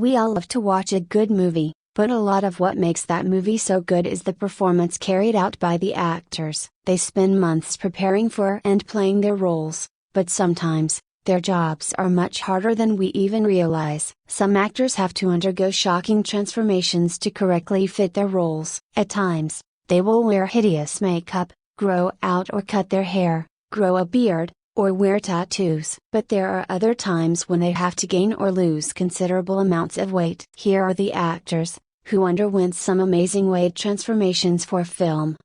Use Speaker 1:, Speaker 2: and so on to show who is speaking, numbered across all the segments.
Speaker 1: We all love to watch a good movie, but a lot of what makes that movie so good is the performance carried out by the actors. They spend months preparing for and playing their roles, but sometimes, their jobs are much harder than we even realize. Some actors have to undergo shocking transformations to correctly fit their roles. At times, they will wear hideous makeup, grow out or cut their hair, grow a beard, or wear tattoos. But there are other times when they have to gain or lose considerable amounts of weight. Here are the actors, who underwent some amazing weight transformations for film.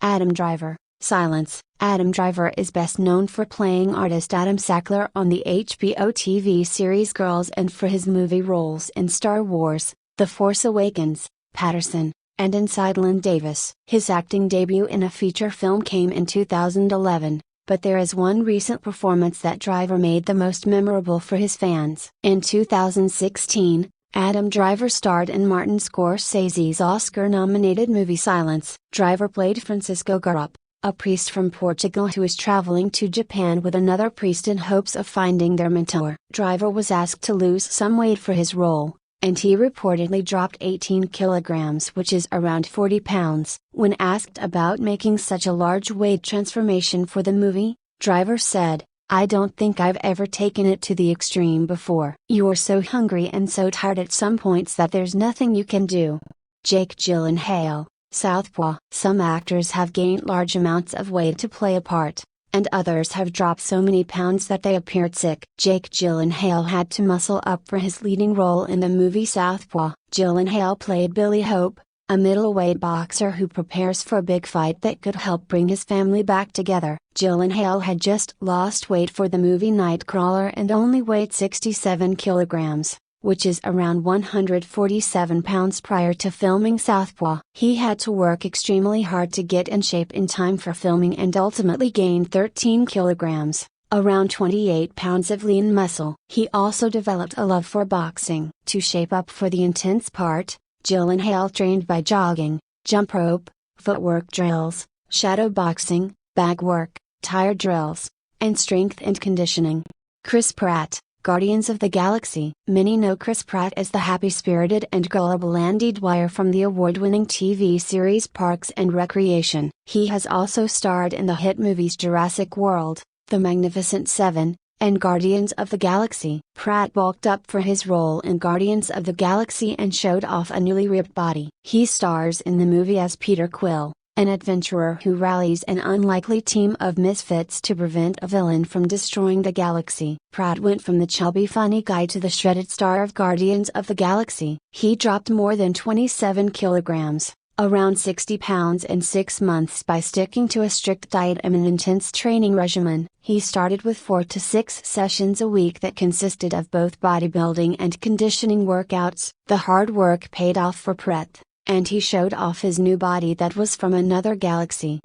Speaker 1: Adam Driver, Silence. Adam Driver is best known for playing artist Adam Sackler on the HBO TV series Girls and for his movie roles in Star Wars, The Force Awakens, Patterson, and Inside Llewyn Davis. His acting debut in a feature film came in 2011. But there is one recent performance that Driver made the most memorable for his fans. In 2016, Adam Driver starred in Martin Scorsese's Oscar-nominated movie Silence. Driver played Francisco Garup, a priest from Portugal who is traveling to Japan with another priest in hopes of finding their mentor. Driver was asked to lose some weight for his role, and he reportedly dropped 18 kilograms, which is around 40 pounds. When asked about making such a large weight transformation for the movie, Driver said, "I don't think I've ever taken it to the extreme before. You're so hungry and so tired at some points that there's nothing you can do." Jake Gyllenhaal, Southpaw. Some actors have gained large amounts of weight to play a part, and others have dropped so many pounds that they appeared sick. Jake Gyllenhaal had to muscle up for his leading role in the movie Southpaw. Gyllenhaal played Billy Hope, a middleweight boxer who prepares for a big fight that could help bring his family back together. Gyllenhaal had just lost weight for the movie Nightcrawler and only weighed 67 kilograms, which is around 147 pounds prior to filming Southpaw. He had to work extremely hard to get in shape in time for filming and ultimately gained 13 kilograms, around 28 pounds of lean muscle. He also developed a love for boxing. To shape up for the intense part, Gyllenhaal trained by jogging, jump rope, footwork drills, shadow boxing, bag work, tire drills, and strength and conditioning. Chris Pratt, Guardians of the Galaxy. Many know Chris Pratt as the happy-spirited and gullible Andy Dwyer from the award-winning TV series Parks and Recreation. He has also starred in the hit movies Jurassic World, The Magnificent Seven, and Guardians of the Galaxy. Pratt bulked up for his role in Guardians of the Galaxy and showed off a newly ripped body. He stars in the movie as Peter Quill, an adventurer who rallies an unlikely team of misfits to prevent a villain from destroying the galaxy. Pratt went from the chubby funny guy to the shredded star of Guardians of the Galaxy. He dropped more than 27 kilograms, around 60 pounds in 6 months by sticking to a strict diet and an intense training regimen. He started with 4 to 6 sessions a week that consisted of both bodybuilding and conditioning workouts. The hard work paid off for Pratt, and he showed off his new body that was from another galaxy.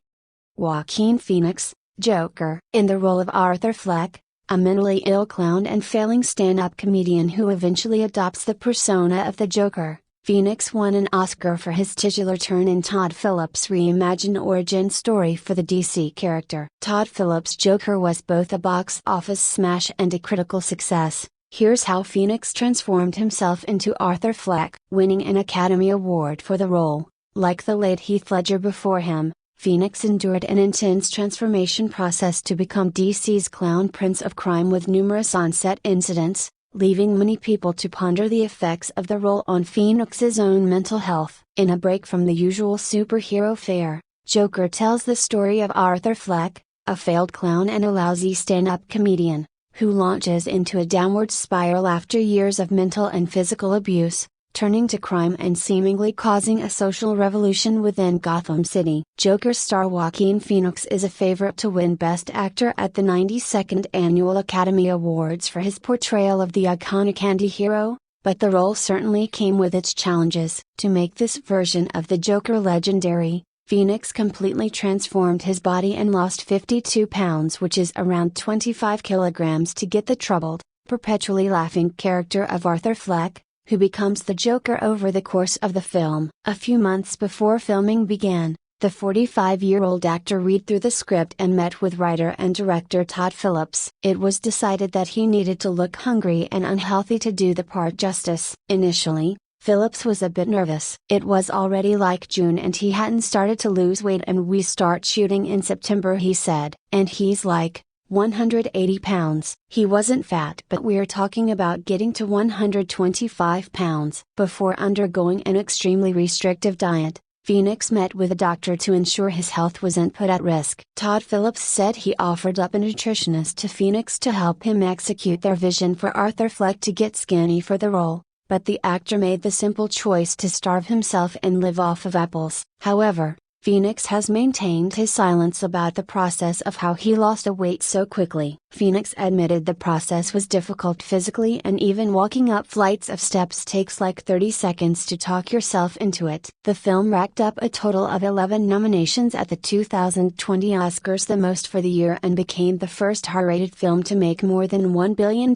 Speaker 1: Joaquin Phoenix, Joker. In the role of Arthur Fleck, a mentally ill clown and failing stand-up comedian who eventually adopts the persona of the Joker, Phoenix won an Oscar for his titular turn in Todd Phillips' reimagined origin story for the DC character. Todd Phillips' Joker was both a box office smash and a critical success. Here's how Phoenix transformed himself into Arthur Fleck. Winning an Academy Award for the role, like the late Heath Ledger before him, Phoenix endured an intense transformation process to become DC's clown prince of crime with numerous on-set incidents, leaving many people to ponder the effects of the role on Phoenix's own mental health. In a break from the usual superhero fare, Joker tells the story of Arthur Fleck, a failed clown and a lousy stand-up comedian, who launches into a downward spiral after years of mental and physical abuse, turning to crime and seemingly causing a social revolution within Gotham City. Joker star Joaquin Phoenix is a favorite to win Best Actor at the 92nd Annual Academy Awards for his portrayal of the iconic anti-hero, but the role certainly came with its challenges. To make this version of the Joker legendary, Phoenix completely transformed his body and lost 52 pounds, which is around 25 kilograms, to get the troubled, perpetually laughing character of Arthur Fleck, who becomes the Joker over the course of the film. A few months before filming began, The 45-year-old actor read through the script and met with writer and director Todd Phillips. It was decided that he needed to look hungry and unhealthy to do the part justice. Initially, Phillips was a bit nervous. It was already like June and he hadn't started to lose weight, and we start shooting in September, he said. And he's like 180 pounds. He wasn't fat, but we're talking about getting to 125 pounds. Before undergoing an extremely restrictive diet, Phoenix met with a doctor to ensure his health wasn't put at risk. Todd Phillips said he offered up a nutritionist to Phoenix to help him execute their vision for Arthur Fleck to get skinny for the role, but the actor made the simple choice to starve himself and live off of apples. However, Phoenix has maintained his silence about the process of how he lost the weight so quickly. Phoenix admitted the process was difficult physically, and even walking up flights of steps takes like 30 seconds to talk yourself into it. The film racked up a total of 11 nominations at the 2020 Oscars, the most for the year, and became the first R-rated film to make more than $1 billion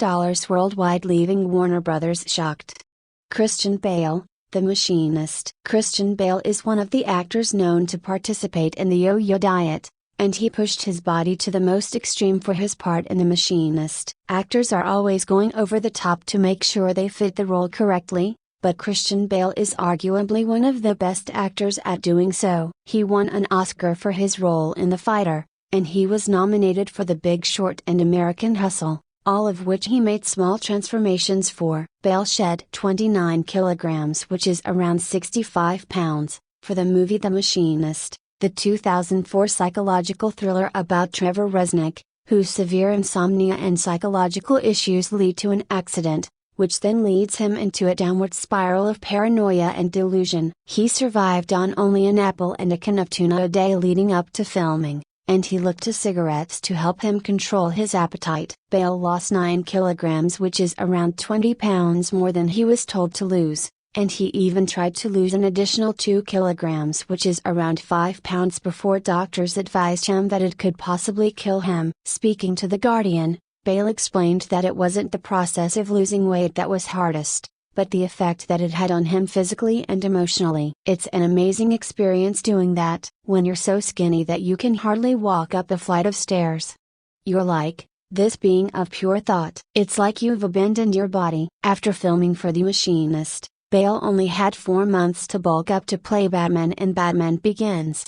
Speaker 1: worldwide, leaving Warner Bros. shocked. Christian Bale, The Machinist. Christian Bale is one of the actors known to participate in the yo-yo diet, and he pushed his body to the most extreme for his part in The Machinist. Actors are always going over the top to make sure they fit the role correctly, but Christian Bale is arguably one of the best actors at doing so. He won an Oscar for his role in The Fighter, and he was nominated for The Big Short and American Hustle, all of which he made small transformations for. Bale shed 29 kilograms, which is around 65 pounds, for the movie The Machinist, the 2004 psychological thriller about Trevor Resnick, whose severe insomnia and psychological issues lead to an accident, which then leads him into a downward spiral of paranoia and delusion. He survived on only an apple and a can of tuna a day leading up to filming, and he looked to cigarettes to help him control his appetite. Bale lost 9 kilograms, which is around 20 pounds more than he was told to lose, and he even tried to lose an additional 2 kilograms, which is around 5 pounds, before doctors advised him that it could possibly kill him. Speaking to The Guardian, Bale explained that it wasn't the process of losing weight that was hardest, but the effect that it had on him physically and emotionally. It's an amazing experience doing that, when you're so skinny that you can hardly walk up a flight of stairs. You're like, this being of pure thought. It's like you've abandoned your body. After filming for The Machinist, Bale only had 4 months to bulk up to play Batman in Batman Begins.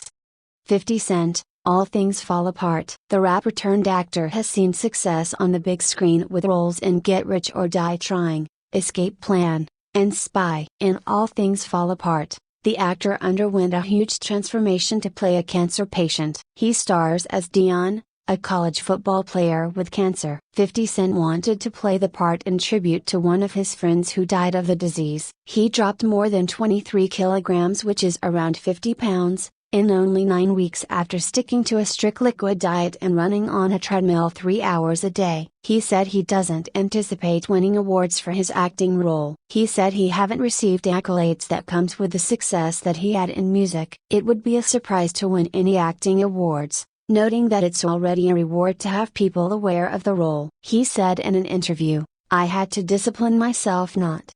Speaker 1: 50 Cent, All Things Fall Apart. The rapper turned actor has seen success on the big screen with roles in Get Rich or Die Trying, Escape Plan, and Spy. In All Things Fall Apart, the actor underwent a huge transformation to play a cancer patient. He stars as Dion, a college football player with cancer. 50 Cent wanted to play the part in tribute to one of his friends who died of the disease. He dropped more than 23 kilograms, which is around 50 pounds, in only 9 weeks after sticking to a strict liquid diet and running on a treadmill 3 hours a day. He said he doesn't anticipate winning awards for his acting role. He said he haven't received accolades that comes with the success that he had in music. It would be a surprise to win any acting awards, noting that it's already a reward to have people aware of the role. He said in an interview, "I had to discipline myself not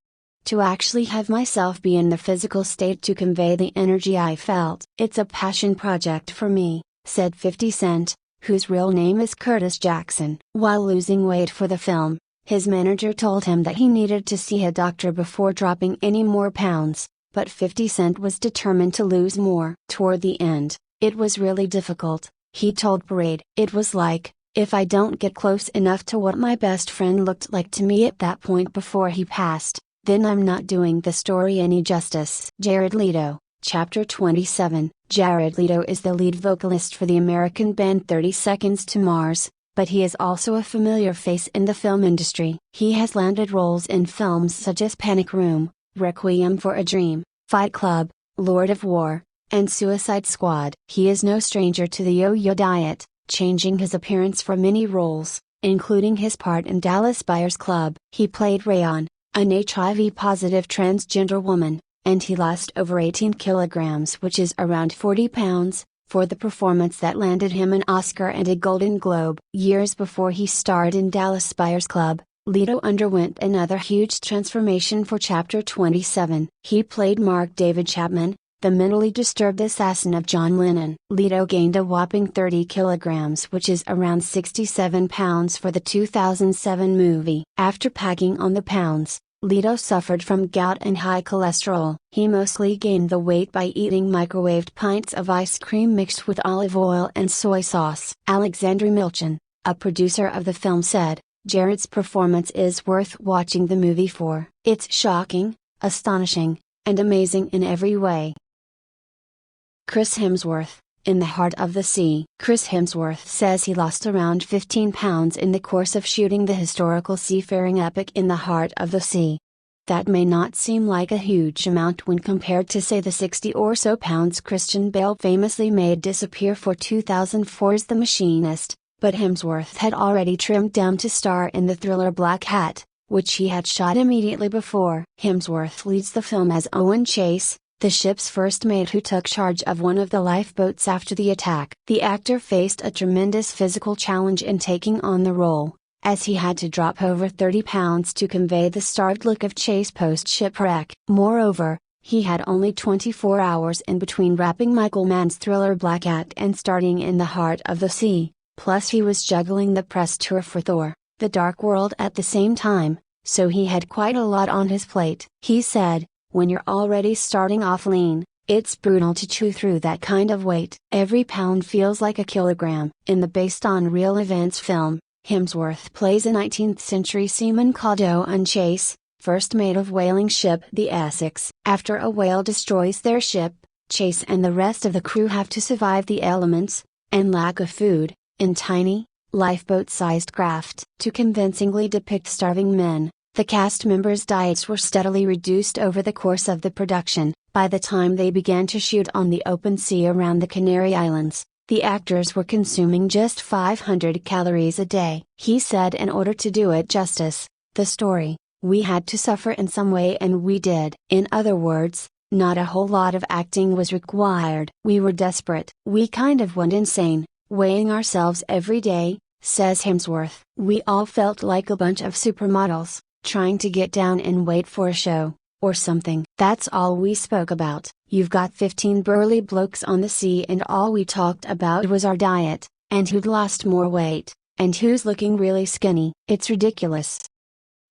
Speaker 1: to actually have myself be in the physical state to convey the energy I felt. It's a passion project for me," said 50 Cent, whose real name is Curtis Jackson. While losing weight for the film, his manager told him that he needed to see a doctor before dropping any more pounds, but 50 Cent was determined to lose more. Toward the end, it was really difficult, he told Parade. "It was like, if I don't get close enough to what my best friend looked like to me at that point before he passed, then I'm not doing the story any justice." Jared Leto, Chapter 27. Jared Leto is the lead vocalist for the American band 30 Seconds to Mars, but he is also a familiar face in the film industry. He has landed roles in films such as Panic Room, Requiem for a Dream, Fight Club, Lord of War, and Suicide Squad. He is no stranger to the yo-yo diet, changing his appearance for many roles, including his part in Dallas Buyers Club. He played Rayon, an HIV-positive transgender woman, and he lost over 18 kilograms, which is around 40 pounds, for the performance that landed him an Oscar and a Golden Globe. Years before he starred in Dallas Buyers Club, Leto underwent another huge transformation for Chapter 27. He played Mark David Chapman, the mentally disturbed assassin of John Lennon. Leto gained a whopping 30 kilograms, which is around 67 pounds for the 2007 movie. After packing on the pounds, Leto suffered from gout and high cholesterol. He mostly gained the weight by eating microwaved pints of ice cream mixed with olive oil and soy sauce. Alexander Milchan, a producer of the film, said, "Jared's performance is worth watching the movie for. It's shocking, astonishing, and amazing in every way." Chris Hemsworth, in The Heart of the Sea. Chris Hemsworth says he lost around 15 pounds in the course of shooting the historical seafaring epic In the Heart of the Sea. That may not seem like a huge amount when compared to, say, the 60 or so pounds Christian Bale famously made disappear for 2004's The Machinist, but Hemsworth had already trimmed down to star in the thriller Black Hat, which he had shot immediately before. Hemsworth leads the film as Owen Chase, the ship's first mate who took charge of one of the lifeboats after the attack. The actor faced a tremendous physical challenge in taking on the role, as he had to drop over 30 pounds to convey the starved look of Chase post-shipwreck. Moreover, he had only 24 hours in between wrapping Michael Mann's thriller Black Hat and starting In the Heart of the Sea, plus he was juggling the press tour for Thor: The Dark World at the same time, so he had quite a lot on his plate. He said, "When you're already starting off lean, it's brutal to chew through that kind of weight. Every pound feels like a kilogram." In the based on real events film, Hemsworth plays a 19th century seaman called Owen Chase, first mate of whaling ship the Essex. After a whale destroys their ship, Chase and the rest of the crew have to survive the elements, and lack of food, in tiny, lifeboat-sized craft. To convincingly depict starving men, the cast members' diets were steadily reduced over the course of the production. By the time they began to shoot on the open sea around the Canary Islands, the actors were consuming just 500 calories a day. He said, "In order to do it justice, the story, we had to suffer in some way, and we did." In other words, not a whole lot of acting was required. "We were desperate. We kind of went insane, weighing ourselves every day," says Hemsworth. "We all felt like a bunch of supermodels, trying to get down in weight for a show, or something. That's all we spoke about. You've got 15 burly blokes on the sea, and all we talked about was our diet, and who'd lost more weight, and who's looking really skinny. It's ridiculous."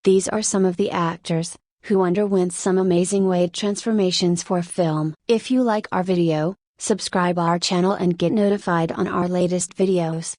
Speaker 1: These are some of the actors who underwent some amazing weight transformations for film. If you like our video, subscribe our channel and get notified on our latest videos.